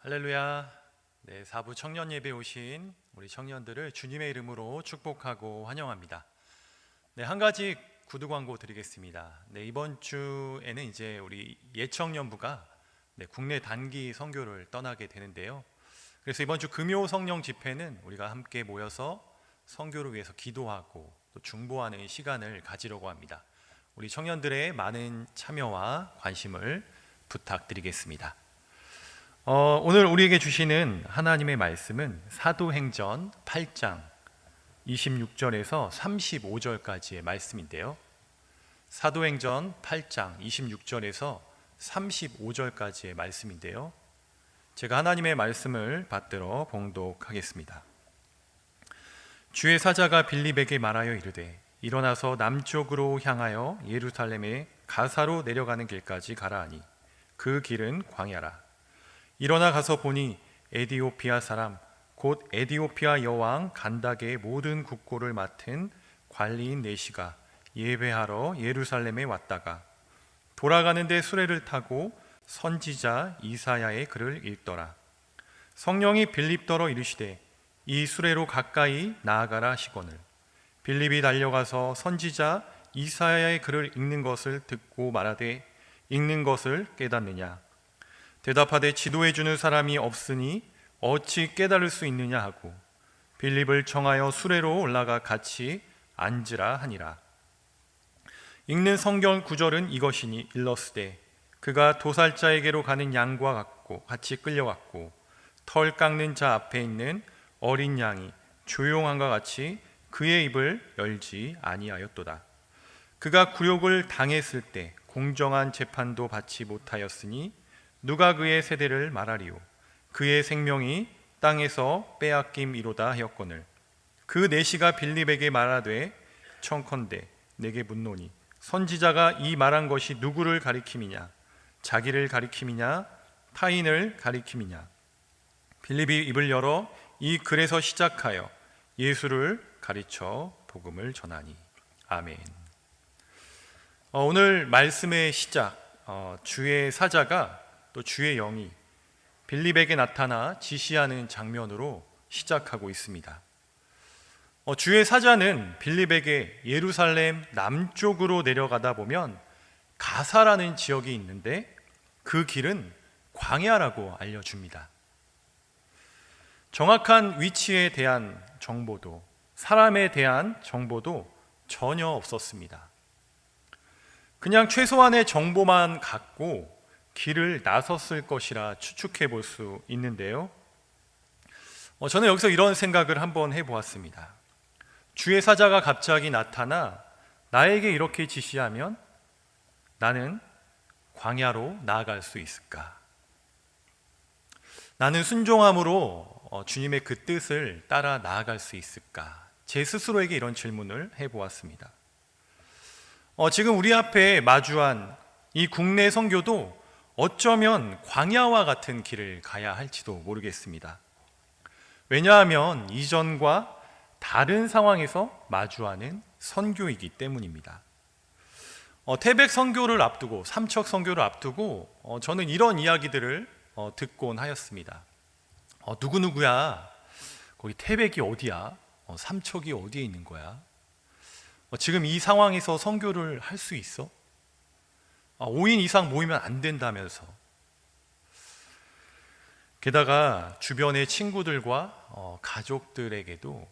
할렐루야. 네, 4부 청년 예배 오신 우리 청년들을 주님의 이름으로 축복하고 환영합니다. 네, 한 가지 구두 광고 드리겠습니다. 네, 이번 주에는 이제 우리 예청년부가 국내 단기 선교를 떠나게 되는데요. 그래서 이번 주 금요 성령 집회는 우리가 함께 모여서 선교를 위해서 기도하고 또 중보하는 시간을 가지려고 합니다. 우리 청년들의 많은 참여와 관심을 부탁드리겠습니다. 오늘 우리에게 주시는 하나님의 말씀은 사도행전 8장 26절에서 35절까지의 말씀인데요. 사도행전 8장 26절에서 35절까지의 말씀인데요. 제가 하나님의 말씀을 받들어 봉독하겠습니다. 주의 사자가 빌립에게 말하여 이르되 일어나서 남쪽으로 향하여 예루살렘에 가사로 내려가는 길까지 가라 하니 그 길은 광야라. 일어나 가서 보니 에디오피아 사람 곧 에디오피아 여왕 간다게의 모든 국고를 맡은 관리인 네시가 예배하러 예루살렘에 왔다가 돌아가는데 수레를 타고 선지자 이사야의 글을 읽더라. 성령이 빌립더러 이르시되 이 수레로 가까이 나아가라 하시거늘 빌립이 달려가서 선지자 이사야의 글을 읽는 것을 듣고 말하되 읽는 것을 깨닫느냐. 대답하되 지도해 주는 사람이 없으니 어찌 깨달을 수 있느냐 하고 빌립을 청하여 수레로 올라가 같이 앉으라 하니라. 읽는 성경 구절은 이것이니 일러스되 그가 도살자에게로 가는 양과 같이 끌려갔고 털 깎는 자 앞에 있는 어린 양이 조용함과 같이 그의 입을 열지 아니하였도다. 그가 굴욕을 당했을 때 공정한 재판도 받지 못하였으니 누가 그의 세대를 말하리요. 그의 생명이 땅에서 빼앗김이로다 하였거늘 그 네시가 빌립에게 말하되 청컨대 내게 묻노니 선지자가 이 말한 것이 누구를 가리킴이냐 자기를 가리킴이냐 타인을 가리킴이냐. 빌립이 입을 열어 이 글에서 시작하여 예수를 가르쳐 복음을 전하니. 아멘. 오늘 말씀의 시작, 주의 사자가 또 주의 영이 빌립에게 나타나 지시하는 장면으로 시작하고 있습니다. 주의 사자는 빌립에게 예루살렘 남쪽으로 내려가다 보면 가사라는 지역이 있는데 그 길은 광야라고 알려줍니다. 정확한 위치에 대한 정보도 사람에 대한 정보도 전혀 없었습니다. 그냥 최소한의 정보만 갖고 길을 나섰을 것이라 추측해 볼 수 있는데요. 저는 여기서 이런 생각을 한번 해보았습니다. 주의 사자가 갑자기 나타나 나에게 이렇게 지시하면 나는 광야로 나아갈 수 있을까? 나는 순종함으로 주님의 그 뜻을 따라 나아갈 수 있을까? 제 스스로에게 이런 질문을 해보았습니다. 지금 우리 앞에 마주한 이 국내 선교도 어쩌면 광야와 같은 길을 가야 할지도 모르겠습니다. 왜냐하면 이전과 다른 상황에서 마주하는 선교이기 때문입니다. 태백 선교를 앞두고 삼척 선교를 앞두고 저는 이런 이야기들을 듣곤 하였습니다. 누구누구야? 거기 태백이 어디야? 삼척이 어디에 있는 거야? 지금 이 상황에서 선교를 할 수 있어? 5인 이상 모이면 안 된다면서. 게다가 주변의 친구들과 가족들에게도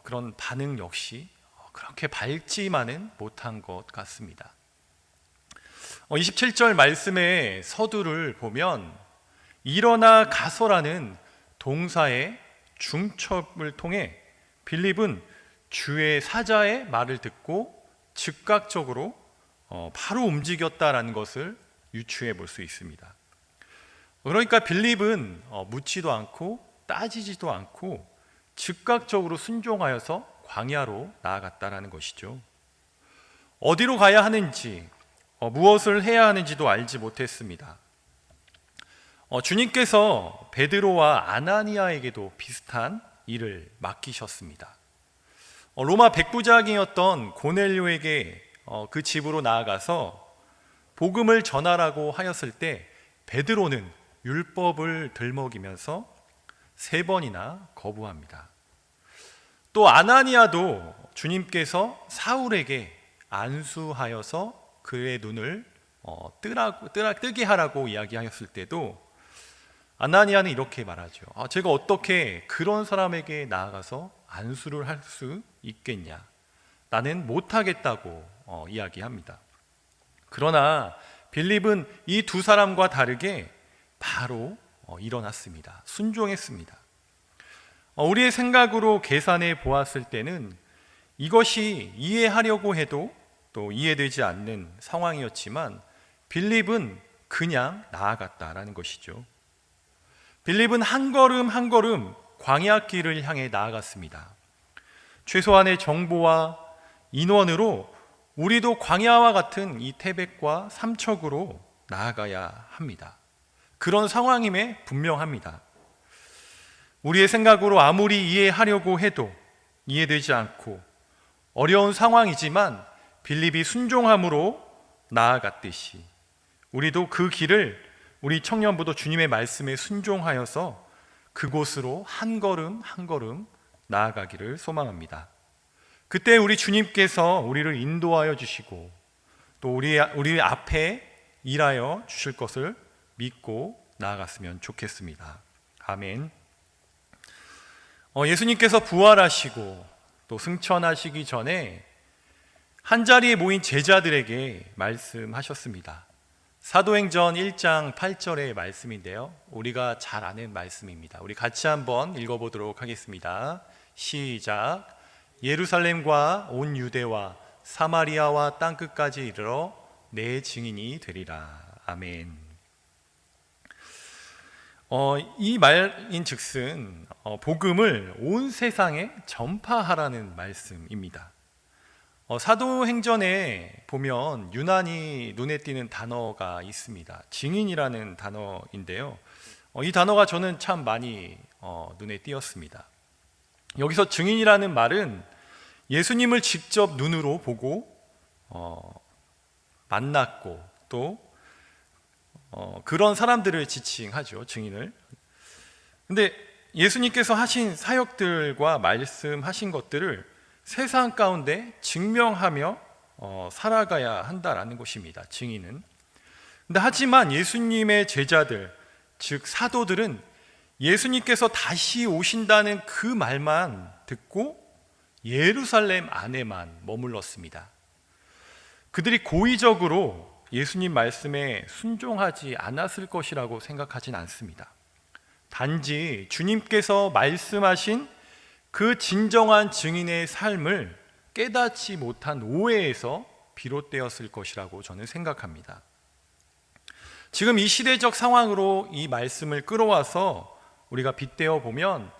그런 반응 역시 그렇게 밝지만은 못한 것 같습니다. 27절 말씀의 서두를 보면 일어나 가서라는 동사의 중첩을 통해 빌립은 주의 사자의 말을 듣고 즉각적으로 바로 움직였다라는 것을 유추해 볼 수 있습니다. 그러니까 빌립은 묻지도 않고 따지지도 않고 즉각적으로 순종하여서 광야로 나아갔다라는 것이죠. 어디로 가야 하는지 무엇을 해야 하는지도 알지 못했습니다. 주님께서 베드로와 아나니아에게도 비슷한 일을 맡기셨습니다. 로마 백부장이었던 고넬료에게 그 집으로 나아가서 복음을 전하라고 하였을 때 베드로는 율법을 들먹이면서 3번이나 거부합니다. 또 아나니아도 주님께서 사울에게 안수하여서 그의 눈을 뜨게 하라고 이야기하였을 때도 아나니아는 이렇게 말하죠. 제가 어떻게 그런 사람에게 나아가서 안수를 할 수 있겠냐? 나는 못하겠다고 이야기합니다. 그러나 빌립은 이 두 사람과 다르게 바로 일어났습니다. 순종했습니다. 우리의 생각으로 계산해 보았을 때는 이것이 이해하려고 해도 또 이해되지 않는 상황이었지만 빌립은 그냥 나아갔다라는 것이죠. 빌립은 한 걸음 한 걸음 광야길을 향해 나아갔습니다. 최소한의 정보와 인원으로 우리도 광야와 같은 이 태백과 삼척으로 나아가야 합니다. 그런 상황임에 분명합니다. 우리의 생각으로 아무리 이해하려고 해도 이해되지 않고 어려운 상황이지만 빌립이 순종함으로 나아갔듯이 우리도 그 길을 우리 청년부도 주님의 말씀에 순종하여서 그곳으로 한 걸음 한 걸음 나아가기를 소망합니다. 그때 우리 주님께서 우리를 인도하여 주시고 또 우리 앞에 일하여 주실 것을 믿고 나아갔으면 좋겠습니다. 아멘. 예수님께서 부활하시고 또 승천하시기 전에 한자리에 모인 제자들에게 말씀하셨습니다. 사도행전 1장 8절의 말씀인데요, 우리가 잘 아는 말씀입니다. 우리 같이 한번 읽어보도록 하겠습니다. 시작. 예루살렘과 온 유대와 사마리아와 땅끝까지 이르러 내 증인이 되리라. 아멘. 이 말인즉슨 복음을 온 세상에 전파하라는 말씀입니다. 사도행전에 보면 유난히 눈에 띄는 단어가 있습니다. 증인이라는 단어인데요, 이 단어가 저는 참 많이 눈에 띄었습니다. 여기서 증인이라는 말은 예수님을 직접 눈으로 보고 만났고 또 그런 사람들을 지칭하죠, 증인을. 근데 예수님께서 하신 사역들과 말씀하신 것들을 세상 가운데 증명하며 살아가야 한다라는 것입니다, 증인은. 근데 하지만 예수님의 제자들, 즉 사도들은 예수님께서 다시 오신다는 그 말만 듣고 예루살렘 안에만 머물렀습니다. 그들이 고의적으로 예수님 말씀에 순종하지 않았을 것이라고 생각하진 않습니다. 단지 주님께서 말씀하신 그 진정한 증인의 삶을 깨닫지 못한 오해에서 비롯되었을 것이라고 저는 생각합니다. 지금 이 시대적 상황으로 이 말씀을 끌어와서 우리가 빗대어 보면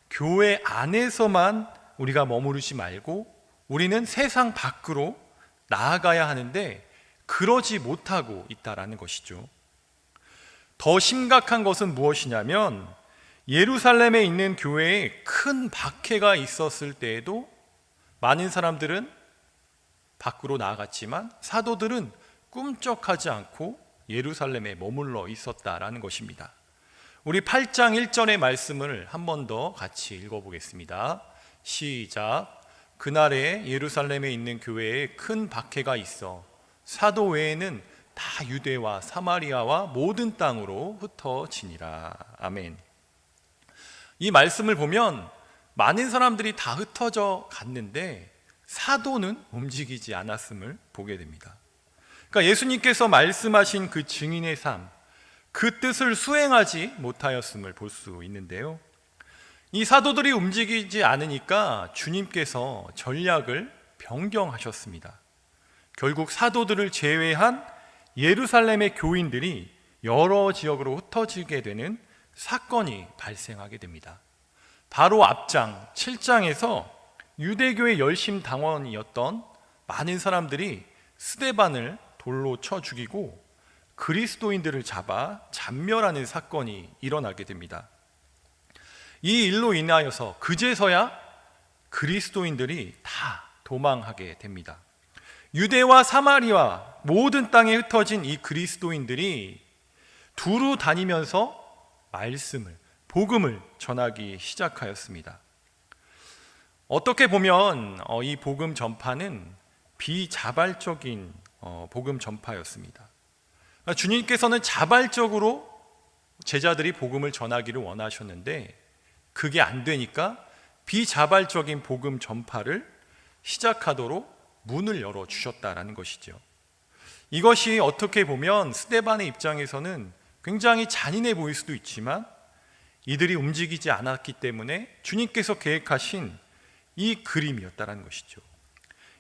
교회 안에서만 우리가 머무르지 말고 우리는 세상 밖으로 나아가야 하는데 그러지 못하고 있다라는 것이죠. 더 심각한 것은 무엇이냐면 예루살렘에 있는 교회에 큰 박해가 있었을 때에도 많은 사람들은 밖으로 나아갔지만 사도들은 꿈쩍하지 않고 예루살렘에 머물러 있었다라는 것입니다. 우리 8장 1절의 말씀을 한 번 더 같이 읽어보겠습니다. 시작. 그날에 예루살렘에 있는 교회에 큰 박해가 있어 사도 외에는 다 유대와 사마리아와 모든 땅으로 흩어지니라. 아멘. 이 말씀을 보면 많은 사람들이 다 흩어져 갔는데 사도는 움직이지 않았음을 보게 됩니다. 그러니까 예수님께서 말씀하신 그 증인의 삶, 그 뜻을 수행하지 못하였음을 볼 수 있는데요, 이 사도들이 움직이지 않으니까 주님께서 전략을 변경하셨습니다. 결국 사도들을 제외한 예루살렘의 교인들이 여러 지역으로 흩어지게 되는 사건이 발생하게 됩니다. 바로 앞장 7장에서 유대교의 열심 당원이었던 많은 사람들이 스데반을 돌로 쳐 죽이고 그리스도인들을 잡아 잔멸하는 사건이 일어나게 됩니다. 이 일로 인하여서 그제서야 그리스도인들이 다 도망하게 됩니다. 유대와 사마리아 모든 땅에 흩어진 이 그리스도인들이 두루 다니면서 말씀을, 복음을 전하기 시작하였습니다. 어떻게 보면 이 복음 전파는 비자발적인 복음 전파였습니다. 주님께서는 자발적으로 제자들이 복음을 전하기를 원하셨는데 그게 안 되니까 비자발적인 복음 전파를 시작하도록 문을 열어주셨다라는 것이죠. 이것이 어떻게 보면 스데반의 입장에서는 굉장히 잔인해 보일 수도 있지만 이들이 움직이지 않았기 때문에 주님께서 계획하신 이 그림이었다라는 것이죠.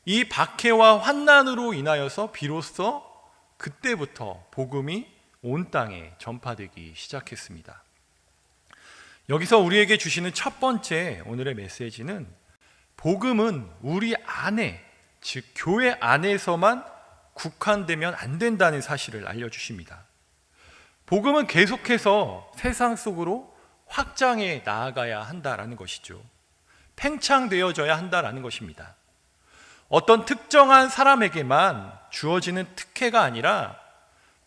이 박해와 환난으로 인하여서 비로소 그때부터 복음이 온 땅에 전파되기 시작했습니다. 여기서 우리에게 주시는 첫 번째 오늘의 메시지는 복음은 우리 안에, 즉 교회 안에서만 국한되면 안 된다는 사실을 알려주십니다. 복음은 계속해서 세상 속으로 확장해 나아가야 한다라는 것이죠. 팽창되어져야 한다라는 것입니다. 어떤 특정한 사람에게만 주어지는 특혜가 아니라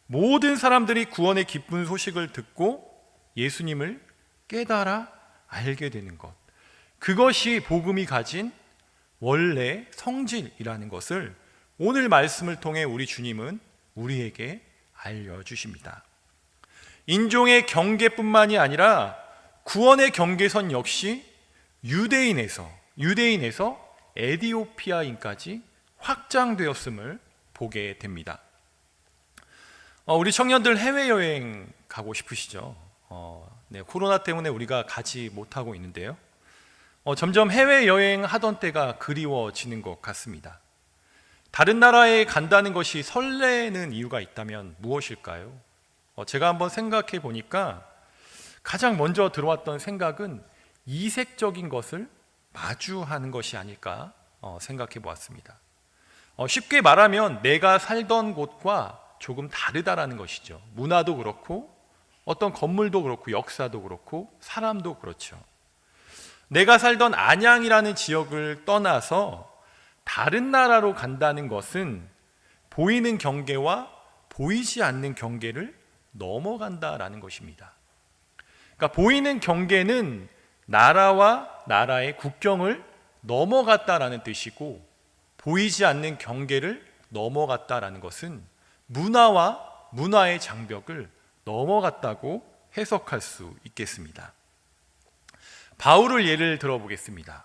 모든 사람들이 구원의 기쁜 소식을 듣고 예수님을 깨달아 알게 되는 것, 그것이 복음이 가진 원래 성질이라는 것을 오늘 말씀을 통해 우리 주님은 우리에게 알려주십니다. 인종의 경계뿐만이 아니라 구원의 경계선 역시 유대인에서 에디오피아인까지 확장되었음을 보게 됩니다. 우리 청년들 해외여행 가고 싶으시죠? 네, 코로나 때문에 우리가 가지 못하고 있는데요. 점점 해외여행 하던 때가 그리워지는 것 같습니다. 다른 나라에 간다는 것이 설레는 이유가 있다면 무엇일까요? 제가 한번 생각해 보니까 가장 먼저 들어왔던 생각은 이색적인 것을 마주하는 것이 아닐까 생각해 보았습니다. 쉽게 말하면 내가 살던 곳과 조금 다르다라는 것이죠. 문화도 그렇고 어떤 건물도 그렇고 역사도 그렇고 사람도 그렇죠. 내가 살던 안양이라는 지역을 떠나서 다른 나라로 간다는 것은 보이는 경계와 보이지 않는 경계를 넘어간다라는 것입니다. 그러니까 보이는 경계는 나라와 나라의 국경을 넘어갔다라는 뜻이고, 보이지 않는 경계를 넘어갔다라는 것은 문화와 문화의 장벽을 넘어갔다고 해석할 수 있겠습니다. 바울을 예를 들어보겠습니다.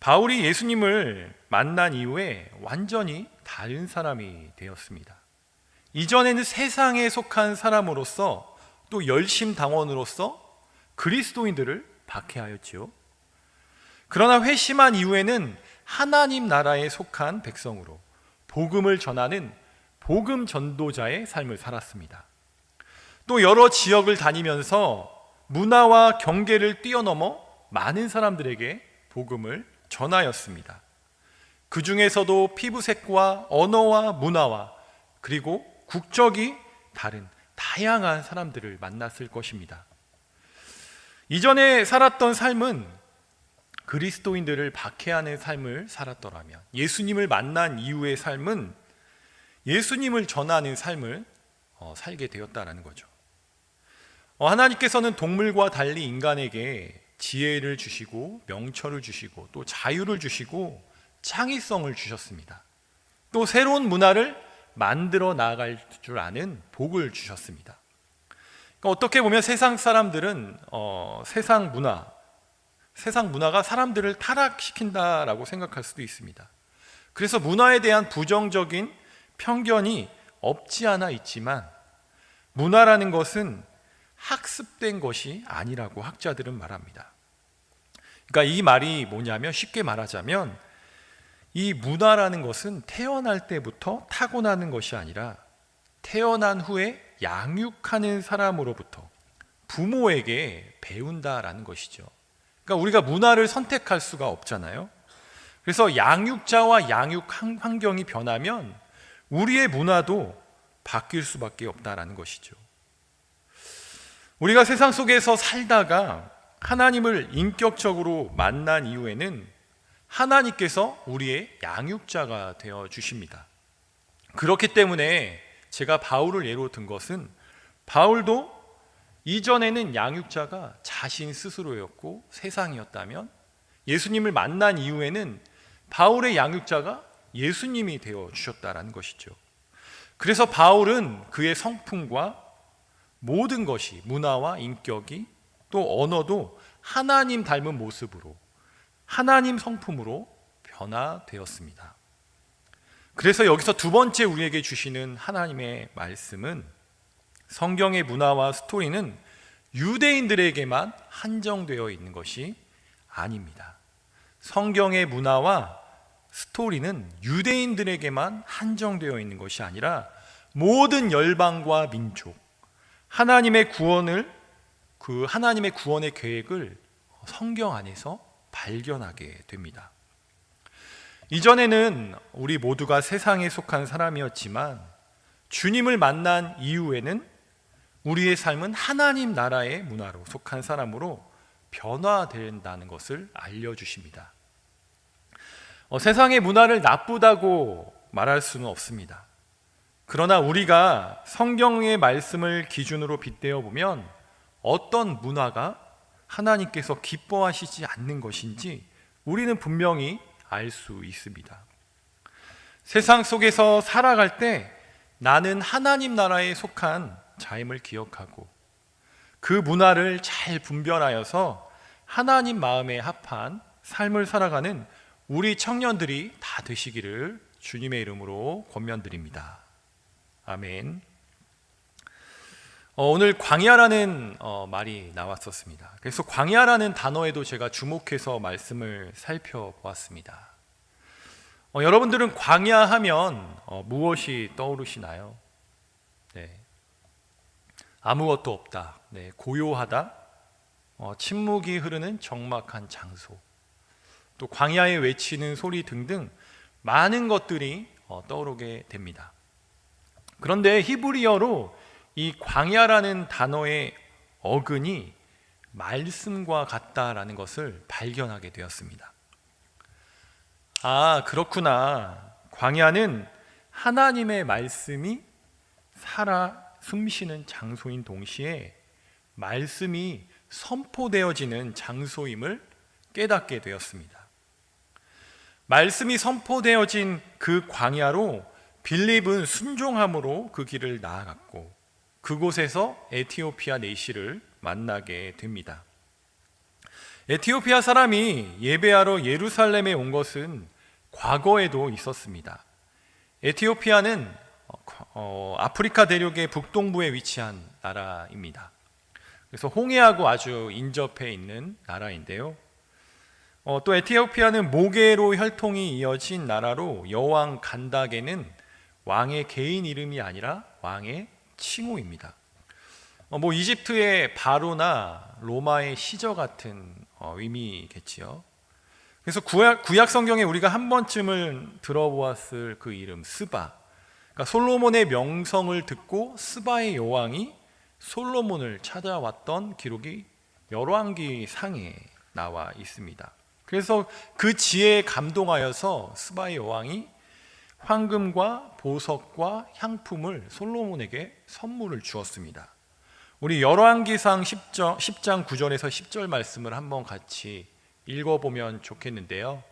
바울이 예수님을 만난 이후에 완전히 다른 사람이 되었습니다. 이전에는 세상에 속한 사람으로서 또 열심당원으로서 그리스도인들을 박해하였지요. 그러나 회심한 이후에는 하나님 나라에 속한 백성으로 복음을 전하는 복음 전도자의 삶을 살았습니다. 또 여러 지역을 다니면서 문화와 경계를 뛰어넘어 많은 사람들에게 복음을 전하였습니다. 그 중에서도 피부색과 언어와 문화와 그리고 국적이 다른 다양한 사람들을 만났을 것입니다. 이전에 살았던 삶은 그리스도인들을 박해하는 삶을 살았더라면, 예수님을 만난 이후의 삶은 예수님을 전하는 삶을 살게 되었다는 거죠. 하나님께서는 동물과 달리 인간에게 지혜를 주시고 명철을 주시고 또 자유를 주시고 창의성을 주셨습니다. 또 새로운 문화를 만들어 나아갈 줄 아는 복을 주셨습니다. 그러니까 어떻게 보면 세상 사람들은 세상 문화가 사람들을 타락시킨다라고 생각할 수도 있습니다. 그래서 문화에 대한 부정적인 편견이 없지 않아 있지만, 문화라는 것은 학습된 것이 아니라고 학자들은 말합니다. 그러니까 이 말이 뭐냐면, 쉽게 말하자면 이 문화라는 것은 태어날 때부터 타고나는 것이 아니라 태어난 후에 양육하는 사람으로부터 부모에게 배운다라는 것이죠. 그러니까 우리가 문화를 선택할 수가 없잖아요. 그래서 양육자와 양육 환경이 변하면 우리의 문화도 바뀔 수밖에 없다라는 것이죠. 우리가 세상 속에서 살다가 하나님을 인격적으로 만난 이후에는 하나님께서 우리의 양육자가 되어 주십니다. 그렇기 때문에 제가 바울을 예로 든 것은 바울도 이전에는 양육자가 자신 스스로였고 세상이었다면 예수님을 만난 이후에는 바울의 양육자가 예수님이 되어 주셨다라는 것이죠. 그래서 바울은 그의 성품과 모든 것이, 문화와 인격이 또 언어도 하나님 닮은 모습으로, 하나님 성품으로 변화되었습니다. 그래서 여기서 두 번째 우리에게 주시는 하나님의 말씀은, 성경의 문화와 스토리는 유대인들에게만 한정되어 있는 것이 아닙니다. 성경의 문화와 스토리는 유대인들에게만 한정되어 있는 것이 아니라 모든 열방과 민족, 하나님의 구원의 계획을 성경 안에서 발견하게 됩니다. 이전에는 우리 모두가 세상에 속한 사람이었지만 주님을 만난 이후에는 우리의 삶은 하나님 나라의 문화로 속한 사람으로 변화된다는 것을 알려주십니다. 세상의 문화를 나쁘다고 말할 수는 없습니다. 그러나 우리가 성경의 말씀을 기준으로 빗대어 보면 어떤 문화가 하나님께서 기뻐하시지 않는 것인지 우리는 분명히 알 수 있습니다. 세상 속에서 살아갈 때 나는 하나님 나라에 속한 자임을 기억하고 그 문화를 잘 분별하여서 하나님 마음에 합한 삶을 살아가는 우리 청년들이 다 되시기를 주님의 이름으로 권면드립니다. 아멘. 오늘 광야라는 말이 나왔었습니다. 그래서 광야라는 단어에도 제가 주목해서 말씀을 살펴보았습니다. 여러분들은 광야하면 무엇이 떠오르시나요? 네. 아무것도 없다, 네. 고요하다, 침묵이 흐르는 적막한 장소, 또 광야에 외치는 소리 등등 많은 것들이 떠오르게 됩니다. 그런데 히브리어로 이 광야라는 단어의 어근이 말씀과 같다라는 것을 발견하게 되었습니다. 아, 그렇구나. 광야는 하나님의 말씀이 살아 숨쉬는 장소인 동시에 말씀이 선포되어지는 장소임을 깨닫게 되었습니다. 말씀이 선포되어진 그 광야로 빌립은 순종함으로 그 길을 나아갔고 그곳에서 에티오피아 내시를 만나게 됩니다. 에티오피아 사람이 예배하러 예루살렘에 온 것은 과거에도 있었습니다. 에티오피아는 아프리카 대륙의 북동부에 위치한 나라입니다. 그래서 홍해하고 아주 인접해 있는 나라인데요. 또 에티오피아는 모계로 혈통이 이어진 나라로 여왕 간닥에는 왕의 개인 이름이 아니라 왕의 칭호입니다. 이집트의 바로나 로마의 시저 같은 의미겠지요. 그래서 구약 성경에 우리가 한 번쯤은 들어보았을 그 이름 스바, 그러니까 솔로몬의 명성을 듣고 스바의 여왕이 솔로몬을 찾아왔던 기록이 열왕기 상에 나와 있습니다. 그래서 그 지혜에 감동하여서 스바의 여왕이 황금과 보석과 향품을 솔로몬에게 선물을 주었습니다. 우리 열왕기상 10장 9절에서 10절 말씀을 한번 같이 읽어보면 좋겠는데요.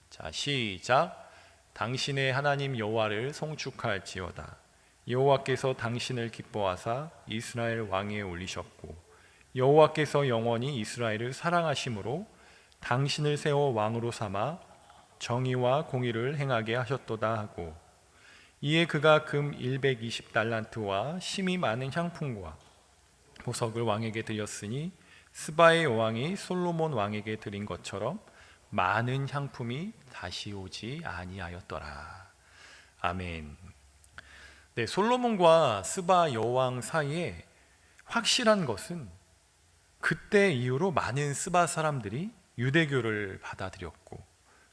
자, 시작. 당신의 하나님 여호와를 송축할지어다. 여호와께서 당신을 기뻐하사 이스라엘 왕위에 올리셨고 여호와께서 영원히 이스라엘을 사랑하심으로 당신을 세워 왕으로 삼아 정의와 공의를 행하게 하셨도다 하고 이에 그가 금 120달란트와 심이 많은 향품과 보석을 왕에게 드렸으니 스바의 여왕이 솔로몬 왕에게 드린 것처럼 많은 향품이 다시 오지 아니하였더라. 아멘. 네, 솔로몬과 스바 여왕 사이에 확실한 것은 그때 이후로 많은 스바 사람들이 유대교를 받아들였고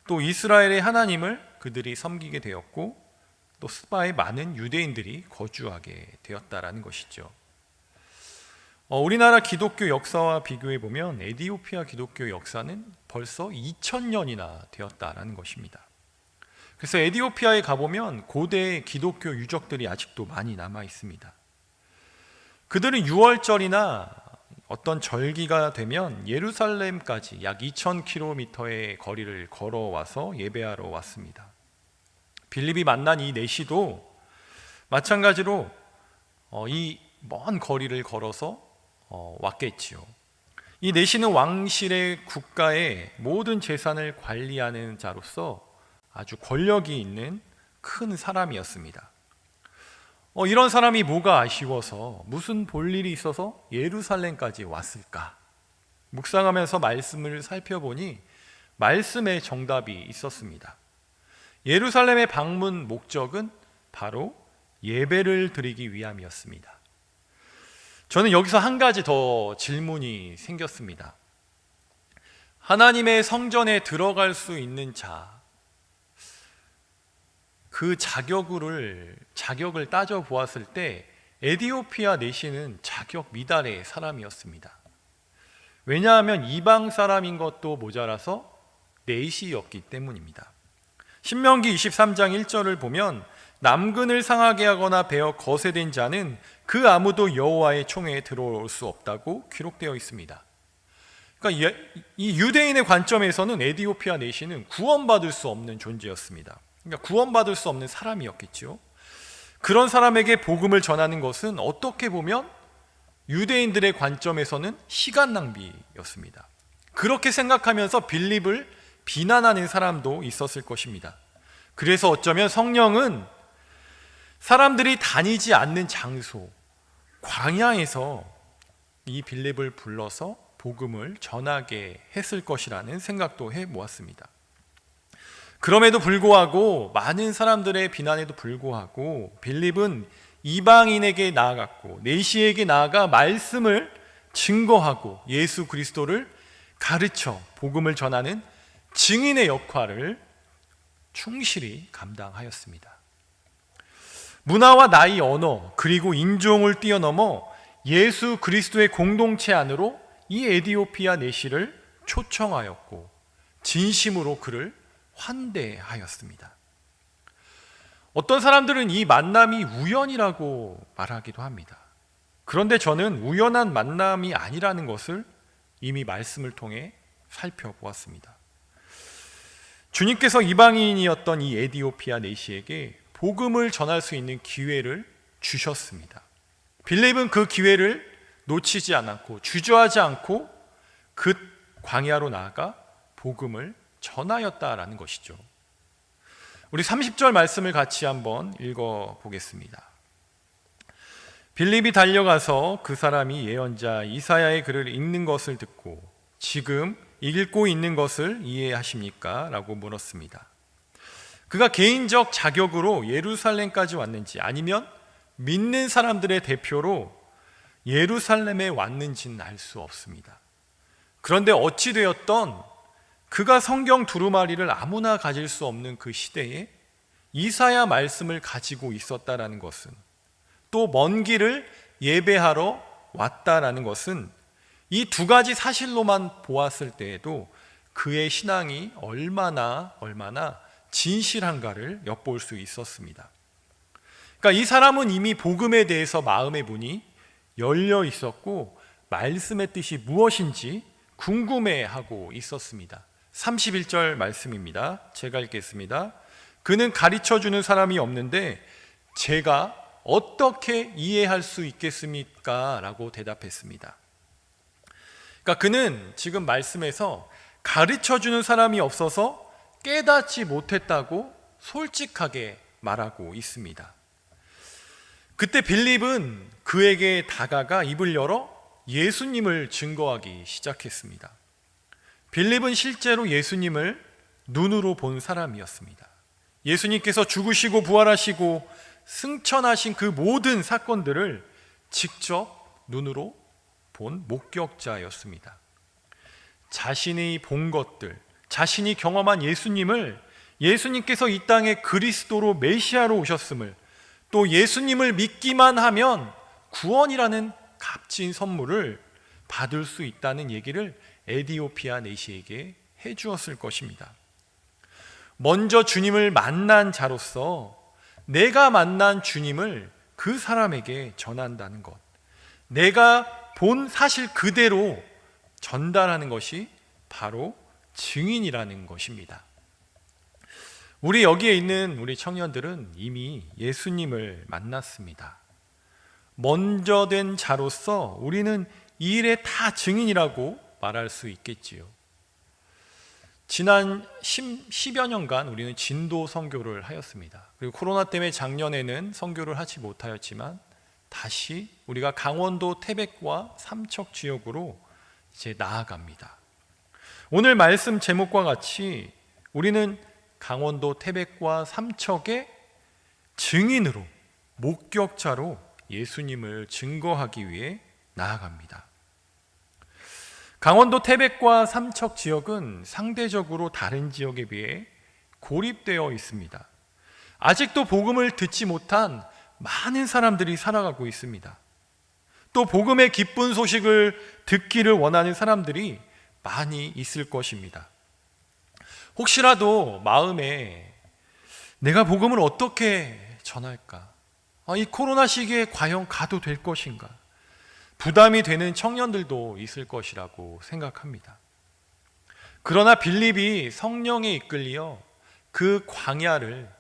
또 이스라엘의 하나님을 그들이 섬기게 되었고 또 스바에 많은 유대인들이 거주하게 되었다라는 것이죠. 우리나라 기독교 역사와 비교해 보면 에티오피아 기독교 역사는 벌써 2000년이나 되었다라는 것입니다. 그래서 에티오피아에 가보면 고대 기독교 유적들이 아직도 많이 남아 있습니다. 그들은 6월절이나 어떤 절기가 되면 예루살렘까지 약 2000km의 거리를 걸어와서 예배하러 왔습니다. 빌립이 만난 이 내시도 마찬가지로 이 먼 거리를 걸어서 왔겠지요. 이 내시는 왕실의 국가의 모든 재산을 관리하는 자로서 아주 권력이 있는 큰 사람이었습니다. 이런 사람이 뭐가 아쉬워서 무슨 볼일이 있어서 예루살렘까지 왔을까? 묵상하면서 말씀을 살펴보니 말씀에 정답이 있었습니다. 예루살렘의 방문 목적은 바로 예배를 드리기 위함이었습니다. 저는 여기서 한 가지 더 질문이 생겼습니다. 하나님의 성전에 들어갈 수 있는 자, 그 자격을 따져보았을 때 에디오피아 내시는 자격 미달의 사람이었습니다. 왜냐하면 이방 사람인 것도 모자라서 내시였기 때문입니다. 신명기 23장 1절을 보면 남근을 상하게 하거나 베어 거세된 자는 그 아무도 여호와의 총회에 들어올 수 없다고 기록되어 있습니다. 그러니까 이 유대인의 관점에서는 에디오피아 내시는 구원받을 수 없는 존재였습니다. 그러니까 구원받을 수 없는 사람이었겠죠. 그런 사람에게 복음을 전하는 것은 어떻게 보면 유대인들의 관점에서는 시간 낭비였습니다. 그렇게 생각하면서 빌립을 비난하는 사람도 있었을 것입니다. 그래서 어쩌면 성령은 사람들이 다니지 않는 장소, 광야에서 이 빌립을 불러서 복음을 전하게 했을 것이라는 생각도 해보았습니다. 그럼에도 불구하고 많은 사람들의 비난에도 불구하고 빌립은 이방인에게 나아갔고 내시에게 나아가 말씀을 증거하고 예수 그리스도를 가르쳐 복음을 전하는 증인의 역할을 충실히 감당하였습니다. 문화와 나이, 언어 그리고 인종을 뛰어넘어 예수 그리스도의 공동체 안으로 이 에디오피아 내시를 초청하였고 진심으로 그를 환대하였습니다. 어떤 사람들은 이 만남이 우연이라고 말하기도 합니다. 그런데 저는 우연한 만남이 아니라는 것을 이미 말씀을 통해 살펴보았습니다. 주님께서 이방인이었던 이 에디오피아 내시에게 복음을 전할 수 있는 기회를 주셨습니다. 빌립은 그 기회를 놓치지 않았고 주저하지 않고 그 광야로 나아가 복음을 전하였다라는 것이죠. 우리 30절 말씀을 같이 한번 읽어보겠습니다. 빌립이 달려가서 그 사람이 예언자 이사야의 글을 읽는 것을 듣고 지금 읽고 있는 것을 이해하십니까? 라고 물었습니다. 그가 개인적 자격으로 예루살렘까지 왔는지 아니면 믿는 사람들의 대표로 예루살렘에 왔는지는 알 수 없습니다. 그런데 어찌 되었던 그가 성경 두루마리를 아무나 가질 수 없는 그 시대에 이사야 말씀을 가지고 있었다라는 것은 또 먼 길을 예배하러 왔다라는 것은 이 두 가지 사실로만 보았을 때에도 그의 신앙이 얼마나 진실한가를 엿볼 수 있었습니다. 그러니까 이 사람은 이미 복음에 대해서 마음의 문이 열려 있었고 말씀의 뜻이 무엇인지 궁금해하고 있었습니다. 31절 말씀입니다. 제가 읽겠습니다. 그는 가르쳐주는 사람이 없는데 제가 어떻게 이해할 수 있겠습니까? 라고 대답했습니다. 그러니까 그는 지금 말씀에서 가르쳐주는 사람이 없어서 깨닫지 못했다고 솔직하게 말하고 있습니다. 그때 빌립은 그에게 다가가 입을 열어 예수님을 증거하기 시작했습니다. 빌립은 실제로 예수님을 눈으로 본 사람이었습니다. 예수님께서 죽으시고 부활하시고 승천하신 그 모든 사건들을 직접 눈으로 본 목격자였습니다. 자신이 본 것들, 자신이 경험한 예수님을, 예수님께서 이 땅에 그리스도로 메시아로 오셨음을, 또 예수님을 믿기만 하면 구원이라는 값진 선물을 받을 수 있다는 얘기를 에디오피아 내시에게 해주었을 것입니다. 먼저 주님을 만난 자로서 내가 만난 주님을 그 사람에게 전한다는 것, 내가 본 사실 그대로 전달하는 것이 바로 증인이라는 것입니다. 우리 여기에 있는 우리 청년들은 이미 예수님을 만났습니다. 먼저 된 자로서 우리는 이 일의 다 증인이라고 말할 수 있겠지요. 지난 10여 년간 우리는 진도 선교를 하였습니다. 그리고 코로나 때문에 작년에는 선교를 하지 못하였지만 다시 우리가 강원도 태백과 삼척 지역으로 이제 나아갑니다. 오늘 말씀 제목과 같이 우리는 강원도 태백과 삼척의 증인으로, 목격자로 예수님을 증거하기 위해 나아갑니다. 강원도 태백과 삼척 지역은 상대적으로 다른 지역에 비해 고립되어 있습니다. 아직도 복음을 듣지 못한 많은 사람들이 살아가고 있습니다. 또 복음의 기쁜 소식을 듣기를 원하는 사람들이 많이 있을 것입니다. 혹시라도 마음에 내가 복음을 어떻게 전할까? 이 코로나 시기에 과연 가도 될 것인가? 부담이 되는 청년들도 있을 것이라고 생각합니다. 그러나 빌립이 성령에 이끌려 그 광야를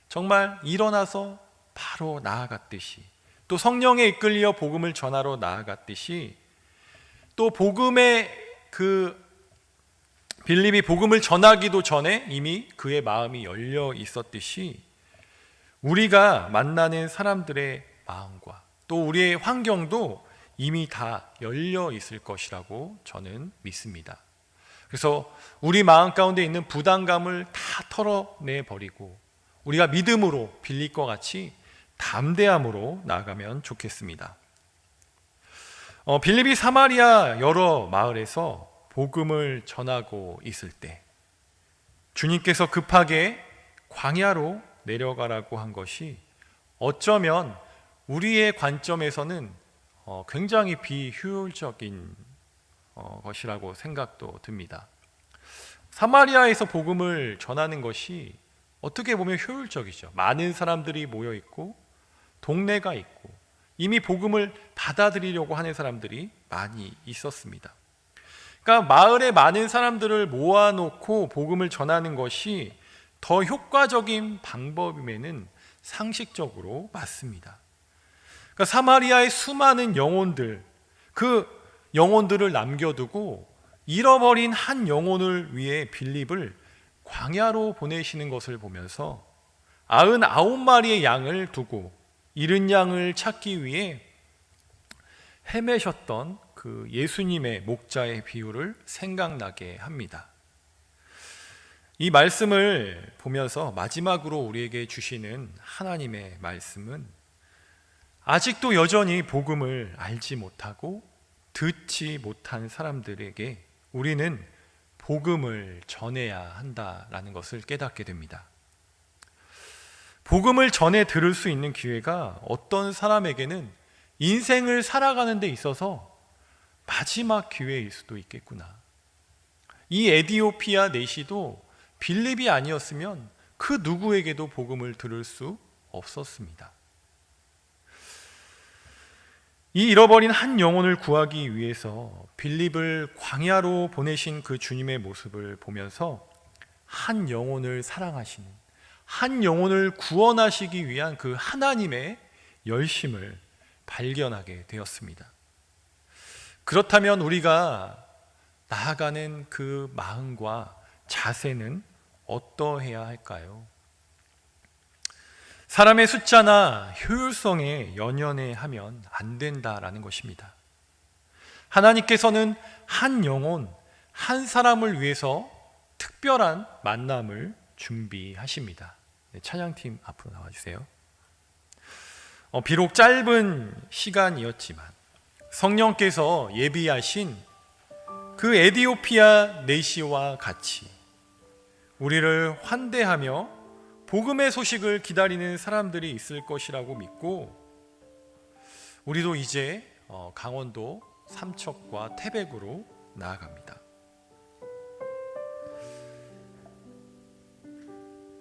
정말 일어나서 바로 나아갔듯이, 또 성령에 이끌려 복음을 전하러 나아갔듯이, 또 복음의 빌립이 복음을 전하기도 전에 이미 그의 마음이 열려 있었듯이 우리가 만나는 사람들의 마음과 또 우리의 환경도 이미 다 열려 있을 것이라고 저는 믿습니다. 그래서 우리 마음 가운데 있는 부담감을 다 털어내 버리고 우리가 믿음으로 빌립과 같이 담대함으로 나아가면 좋겠습니다. 빌립이 사마리아 여러 마을에서 복음을 전하고 있을 때 주님께서 급하게 광야로 내려가라고 한 것이 어쩌면 우리의 관점에서는 굉장히 비효율적인 것이라고 생각도 듭니다. 사마리아에서 복음을 전하는 것이 어떻게 보면 효율적이죠. 많은 사람들이 모여 있고 동네가 있고 이미 복음을 받아들이려고 하는 사람들이 많이 있었습니다. 그러니까 마을에 많은 사람들을 모아놓고 복음을 전하는 것이 더 효과적인 방법임에는 상식적으로 맞습니다. 그러니까 사마리아의 수많은 영혼들, 그 영혼들을 남겨두고 잃어버린 한 영혼을 위해 빌립을 광야로 보내시는 것을 보면서 99마리의 양을 두고 잃은 양을 찾기 위해 헤매셨던 그 예수님의 목자의 비유를 생각나게 합니다. 이 말씀을 보면서 마지막으로 우리에게 주시는 하나님의 말씀은 아직도 여전히 복음을 알지 못하고 듣지 못한 사람들에게 우리는 복음을 전해야 한다라는 것을 깨닫게 됩니다. 복음을 전해 들을 수 있는 기회가 어떤 사람에게는 인생을 살아가는 데 있어서 마지막 기회일 수도 있겠구나. 이 에디오피아 내시도 빌립이 아니었으면 그 누구에게도 복음을 들을 수 없었습니다. 이 잃어버린 한 영혼을 구하기 위해서 빌립을 광야로 보내신 그 주님의 모습을 보면서 한 영혼을 사랑하시는, 한 영혼을 구원하시기 위한 그 하나님의 열심을 발견하게 되었습니다. 그렇다면 우리가 나아가는 그 마음과 자세는 어떠해야 할까요? 사람의 숫자나 효율성에 연연해하면 안 된다라는 것입니다. 하나님께서는 한 영혼, 한 사람을 위해서 특별한 만남을 준비하십니다. 찬양팀 앞으로 나와주세요. 비록 짧은 시간이었지만 성령께서 예비하신 그 에디오피아 내시와 같이 우리를 환대하며 복음의 소식을 기다리는 사람들이 있을 것이라고 믿고 우리도 이제 강원도 삼척과 태백으로 나아갑니다.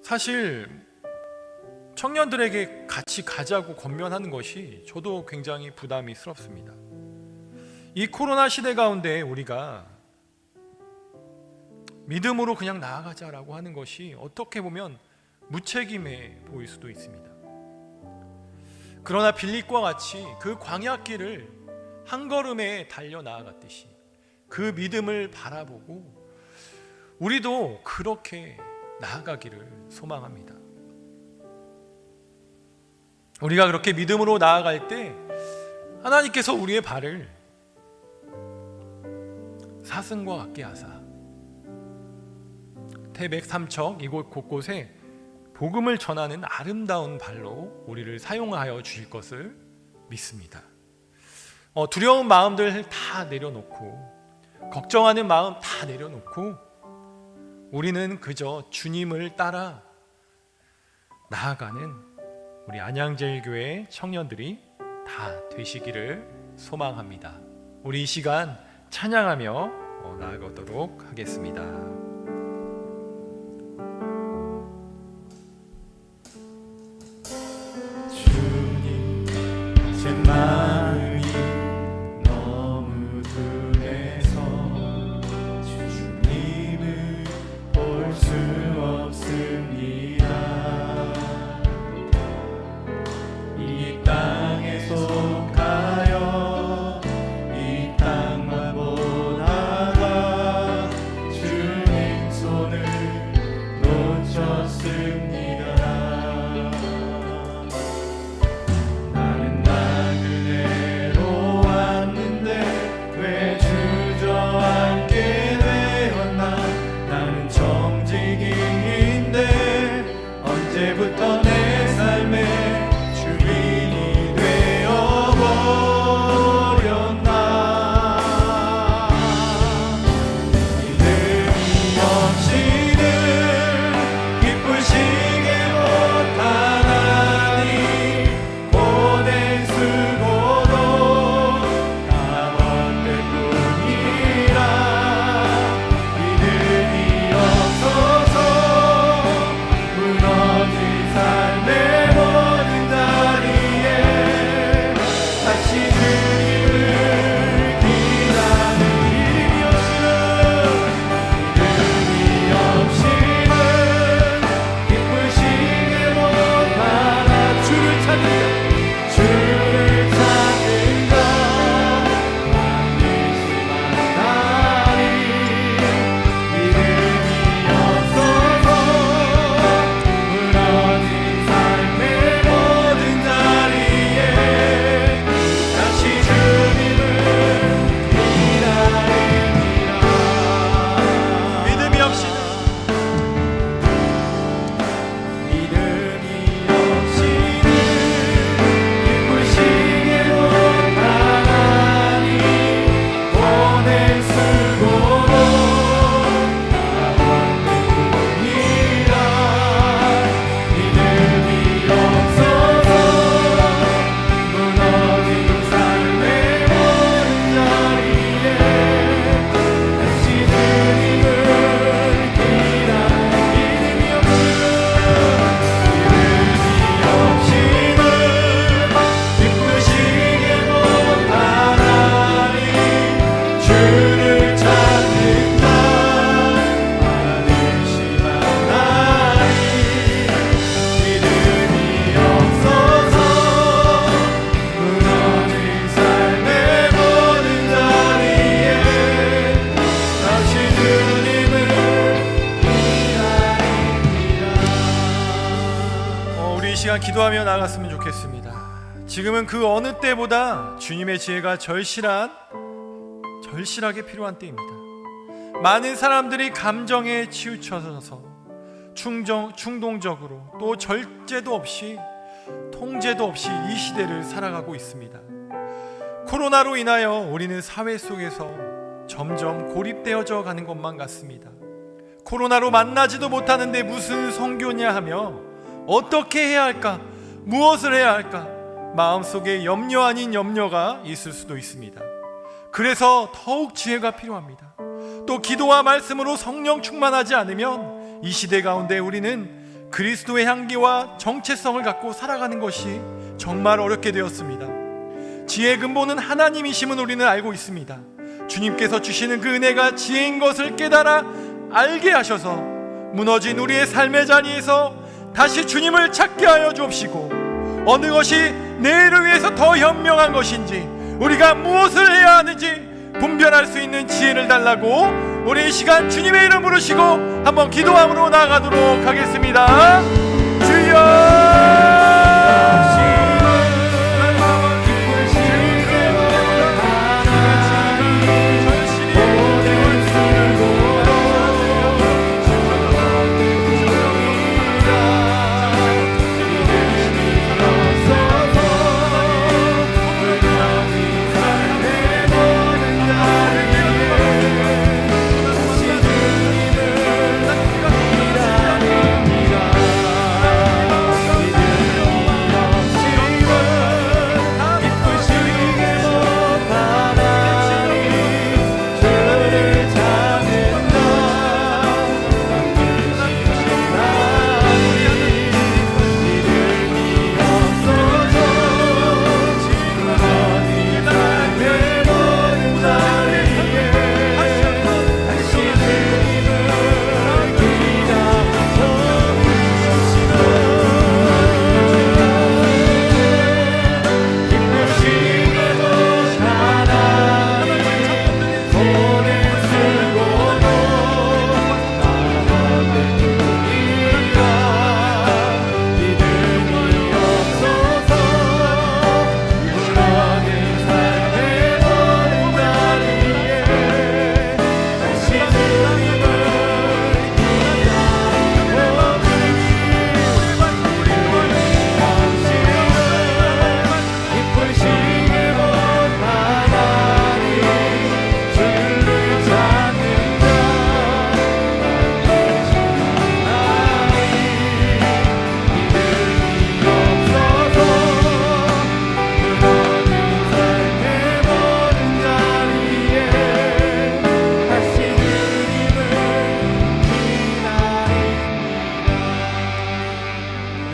사실 청년들에게 같이 가자고 권면하는 것이 저도 굉장히 부담스럽습니다. 이 코로나 시대 가운데 우리가 믿음으로 그냥 나아가자라고 하는 것이 어떻게 보면 무책임해 보일 수도 있습니다. 그러나 빌립과 같이 그 광야길을 한 걸음에 달려 나아갔듯이 그 믿음을 바라보고 우리도 그렇게 나아가기를 소망합니다. 우리가 그렇게 믿음으로 나아갈 때 하나님께서 우리의 발을 사슴과 같게 하사 태백 삼척 이곳 곳곳에 복음을 전하는 아름다운 발로 우리를 사용하여 주실 것을 믿습니다. 두려운 마음들 다 내려놓고 걱정하는 마음 다 내려놓고 우리는 그저 주님을 따라 나아가는 우리 안양제일교회 청년들이 다 되시기를 소망합니다. 우리 이 시간 찬양하며 나아가도록 하겠습니다. 주님, 제 마음이 너무 둔해서 주님을 볼 수 없습니다. 이 땅에 속하여 이 땅만 보다가 주님 손을 놓쳤습니다. 나는 나그네로 왔는데 왜 주저앉게 되었나. 나는 정직인인데 언제부터 내 삶에 주인이 되어버렸나. 믿음이 없이는 기쁘시게 못하나니 고된 수고도 값없을 뿐이라. 믿음이 없어서 무너진 삶의 모든 자리에 다시 주님을 기다리는. 믿음이 없이는 기쁘시게 못하나. 주를 찾는 자 반드시 만나리. 믿음이 없어서 무너진 삶의 모든 자리에 다시 주님을 기다립니다. 믿음이 없이는 믿음이 없이는 기쁘시게 못하나니 고된 수고로 값없을 뿐이라. 믿음이 없어서 무너진 삶의 모든 자리에 다시 주님을 기다려. 믿음이 없이는 기쁘시게 못하나니 주를 찾는 자 반드시 만나리. 믿음이 없어서 무너진 삶의 모든 자리에 다시 주님을 기다립니다. 우리 이 시간 기도하며 나갔으면 좋겠습니다. 지금은 그 어느 때보다 주님의 지혜가 절실하게 필요한 때입니다. 많은 사람들이 감정에 치우쳐서 충동적으로 또 절제도 없이 통제도 없이 이 시대를 살아가고 있습니다. 코로나로 인하여 우리는 사회 속에서 점점 고립되어져 가는 것만 같습니다. 코로나로 만나지도 못하는데 무슨 선교냐 하며 어떻게 해야 할까? 무엇을 해야 할까? 마음속에 염려 아닌 염려가 있을 수도 있습니다. 그래서 더욱 지혜가 필요합니다. 또 기도와 말씀으로 성령 충만하지 않으면 이 시대 가운데 우리는 그리스도의 향기와 정체성을 갖고 살아가는 것이 정말 어렵게 되었습니다. 지혜의 근본은 하나님이심은 우리는 알고 있습니다. 주님께서 주시는 그 은혜가 지혜인 것을 깨달아 알게 하셔서 무너진 우리의 삶의 자리에서 다시 주님을 찾게 하여 주옵시고, 어느 것이 내일을 위해서 더 현명한 것인지, 우리가 무엇을 해야 하는지 분별할 수 있는 지혜를 달라고 우리 이 시간 주님의 이름 부르시고 한번 기도함으로 나아가도록 하겠습니다. 주여,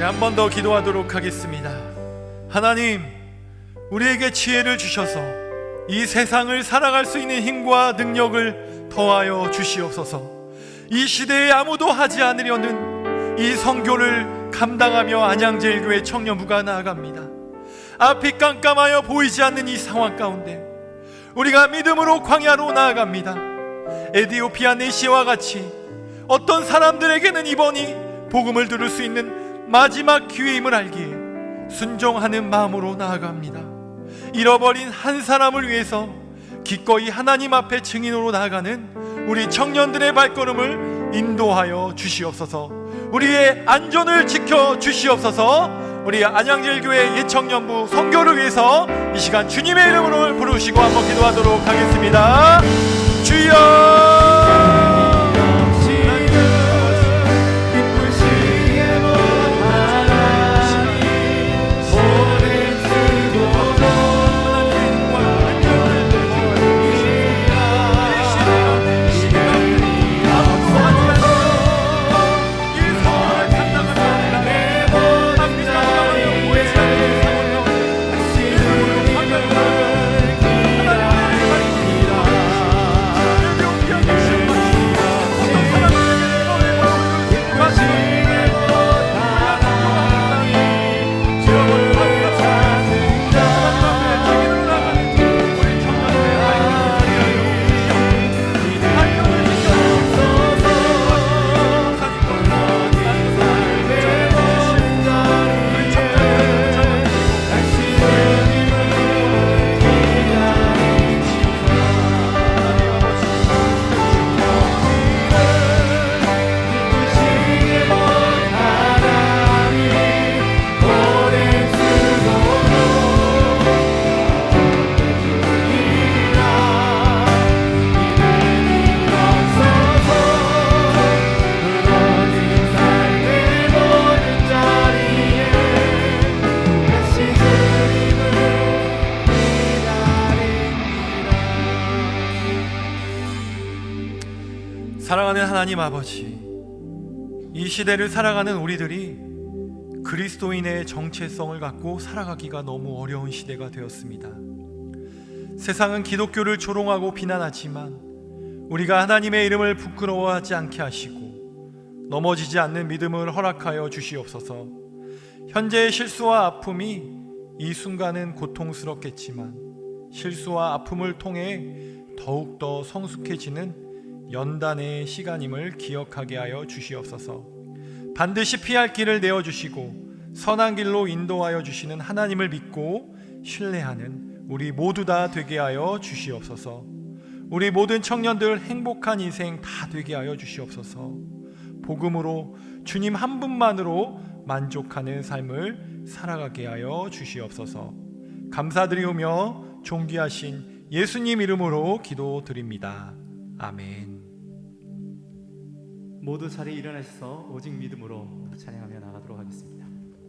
한 번 더 기도하도록 하겠습니다. 하나님, 우리에게 지혜를 주셔서 이 세상을 살아갈 수 있는 힘과 능력을 더하여 주시옵소서. 이 시대에 아무도 하지 않으려는 이 선교를 감당하며 안양제일교회 청년부가 나아갑니다. 앞이 깜깜하여 보이지 않는 이 상황 가운데 우리가 믿음으로 광야로 나아갑니다. 에디오피아 내시와 같이 어떤 사람들에게는 이번이 복음을 들을 수 있는 마지막 기회임을 알기에 순종하는 마음으로 나아갑니다. 잃어버린 한 사람을 위해서 기꺼이 하나님 앞에 증인으로 나아가는 우리 청년들의 발걸음을 인도하여 주시옵소서. 우리의 안전을 지켜 주시옵소서. 우리 안양제일교회 예청년부 선교를 위해서 이 시간 주님의 이름으로 부르시고 한번 기도하도록 하겠습니다. 주여, 사랑하는 하나님 아버지, 이 시대를 살아가는 우리들이 그리스도인의 정체성을 갖고 살아가기가 너무 어려운 시대가 되었습니다. 세상은 기독교를 조롱하고 비난하지만 우리가 하나님의 이름을 부끄러워하지 않게 하시고 넘어지지 않는 믿음을 허락하여 주시옵소서. 현재의 실수와 아픔이 이 순간은 고통스럽겠지만 실수와 아픔을 통해 더욱더 성숙해지는 연단의 시간임을 기억하게 하여 주시옵소서. 반드시 피할 길을 내어주시고 선한 길로 인도하여 주시는 하나님을 믿고 신뢰하는 우리 모두 다 되게 하여 주시옵소서. 우리 모든 청년들 행복한 인생 다 되게 하여 주시옵소서. 복음으로 주님 한 분만으로 만족하는 삶을 살아가게 하여 주시옵소서. 감사드리오며 존귀하신 예수님 이름으로 기도드립니다. 아멘. 모두 자리에 일어나셔서 오직 믿음으로 찬양하며 나가도록 하겠습니다.